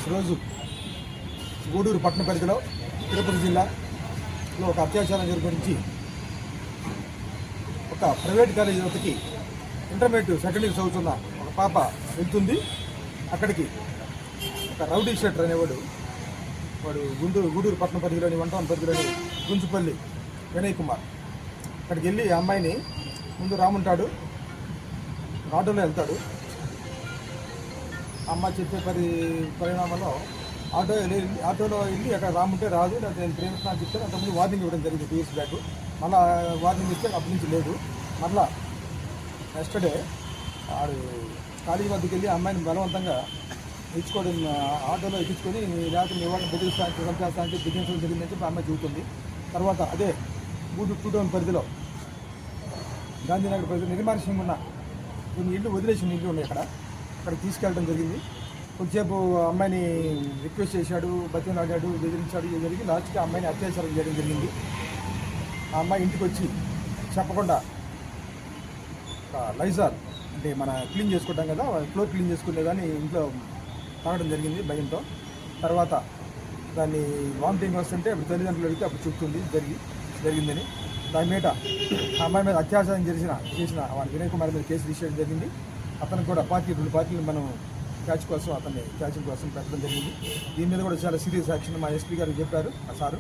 ఈరోజు గూడూరు పట్టణ పరిధిలో తిరుపతి జిల్లాలో ఒక అత్యాచారం గురించి ఒక ప్రైవేట్ కాలేజీ యువతకి ఇంటర్మీడియట్ సెకండ్ ఇయర్ చదువుతున్న ఒక పాప వెళ్తుంది. అక్కడికి ఒక రౌడీ షెటర్ అనేవాడు గూడూరు పట్టణ పరిధిలోని వంటవన్ పరిధిలోని గుంచుపల్లి వినయ్ కుమార్ అక్కడికి వెళ్ళి ఆ అమ్మాయిని ముందు రాముంటాడు, ఆటోలో వెళ్తాడు. అమ్మ చెప్పే పరిణామంలో ఆటోలో వెళ్ళి అక్కడ రాముంటే రాదు, లేకపోతే నేను ప్రేమిస్తున్నా అని చెప్తాను. అంతకుముందు వార్నింగ్ ఇవ్వడం జరిగింది 2 years బ్యాక్. మళ్ళీ వార్నింగ్ ఇస్తే అప్పటి నుంచి లేదు. మళ్ళా నెక్స్ట్ డే ఆడు కాలేజీ వద్దకు వెళ్ళి అమ్మాయిని బలవంతంగా ఇచ్చుకోవడం, ఆటోలో ఎక్కించుకొని లేకపోతే మీ వాళ్ళని బెదిరిస్తానికి చంపేస్తానికి బెదిరించడం జరిగిందని చెప్పి అమ్మాయి చెబుతుంది. తర్వాత అదే గూడూరు టౌన్ పరిధిలో గాంధీనగర్ పరిధిలో నిర్మానుష్యంగా ఉన్న కొన్ని ఇళ్ళు వదిలేసిన ఇళ్ళు ఉన్నాయి. అక్కడికి తీసుకెళ్ళడం జరిగింది. కొంచెంసేపు అమ్మాయిని రిక్వెస్ట్ చేశాడు, బతిమలాడాడు, బెదిరించాడు. ఇది జరిగి లాస్ట్కి ఆ అమ్మాయిని అత్యాచారం చేయడం జరిగింది. ఆ అమ్మాయి ఇంటికి వచ్చి చెప్పకుండా లైజాల్ అంటే మన క్లీన్ చేసుకుంటాం కదా, ఫ్లోర్ క్లీన్ చేసుకునేదాన్ని ఇంట్లో తాగడం జరిగింది భయంతో. తర్వాత దాన్ని వామిటింగ్ వస్తుంటే అప్పుడు తల్లిదండ్రులు అడిగితే అప్పుడు చెప్తుంది జరిగిందని. దాని మీద ఆ అమ్మాయి మీద అత్యాచారం చేసిన వాడి వినయ్ కుమార్ మీద కేసు రిజిస్టర్ జరిగింది. అతనికి కూడా 2 పార్టీలు మనం క్యాచింగ్ కోసం పెట్టడం జరిగింది. దీని మీద కూడా చాలా సీరియస్ యాక్షన్ మా ఎస్పీ గారు చెప్పారు. ఆ సారు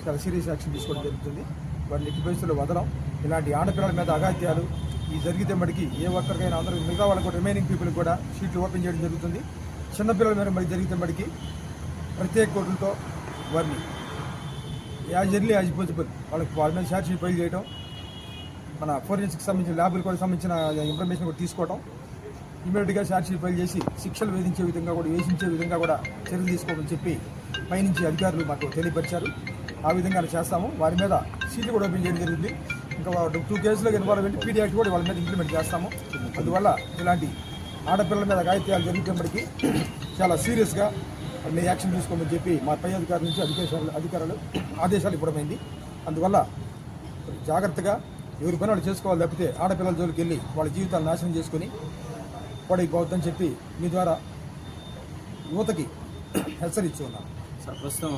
చాలా సీరియస్ యాక్షన్ తీసుకోవడం జరుగుతుంది. వారిని ఎట్టి పరిస్థితుల్లో వదలం. ఇలాంటి ఆడపిల్లల మీద అఘాత్యాలు ఈ జరిగితే మటుకి ఏ ఒక్కరికైనా అందరూ మిగతా వాళ్ళకు రిమైనింగ్ పీపుల్కి కూడా షీట్లు ఓపెన్ చేయడం జరుగుతుంది. చిన్నపిల్లల మీద మరి జరిగితే మటుకి ప్రత్యేక కోర్టులతో వారిని యాజ్ పాసిబుల్ వాళ్ళ మీద ఛార్జ్ షీట్ ఫైల్ చేయడం, మన ఫోరెన్సిక్ సంబంధించిన ల్యాబులకు కూడా సంబంధించిన ఇన్ఫర్మేషన్ కూడా తీసుకోవడం, ఇమీడియట్గా ఛార్జ్ షీట్ ఫైల్ చేసి శిక్షలు వేధించే విధంగా కూడా చర్యలు తీసుకోమని చెప్పి పైనుంచి అధికారులు మాకు తెలియపరిచారు. ఆ విధంగా చేస్తాము. వారి మీద సీట్లు కూడా ఓపెన్ చేయడం జరిగింది. ఇంకా 2 కేసులో ఇన్వాల్వ్ అయ్యి పీడీ యాక్ట్ కూడా వాళ్ళ మీద ఇంప్లిమెంట్ చేస్తాము. అందువల్ల ఇలాంటి ఆడపిల్లల మీద అఘాయిత్యాలు జరుగుతున్నప్పటికీ చాలా సీరియస్గా యాక్షన్ తీసుకోమని చెప్పి మా పై అధికారుల నుంచి అధికారులు ఆదేశాలు ఇవ్వడమైంది. అందువల్ల జాగ్రత్తగా ఎవరి పని వాళ్ళు చేసుకోవాలి తప్పితే ఆడపిల్లల జోలికి వెళ్ళి వాళ్ళ జీవితాలు నాశనం చేసుకొని పోవద్దని చెప్పి మీ ద్వారా యువతకి హెచ్చరిస్తున్నాను. ప్రస్తుతం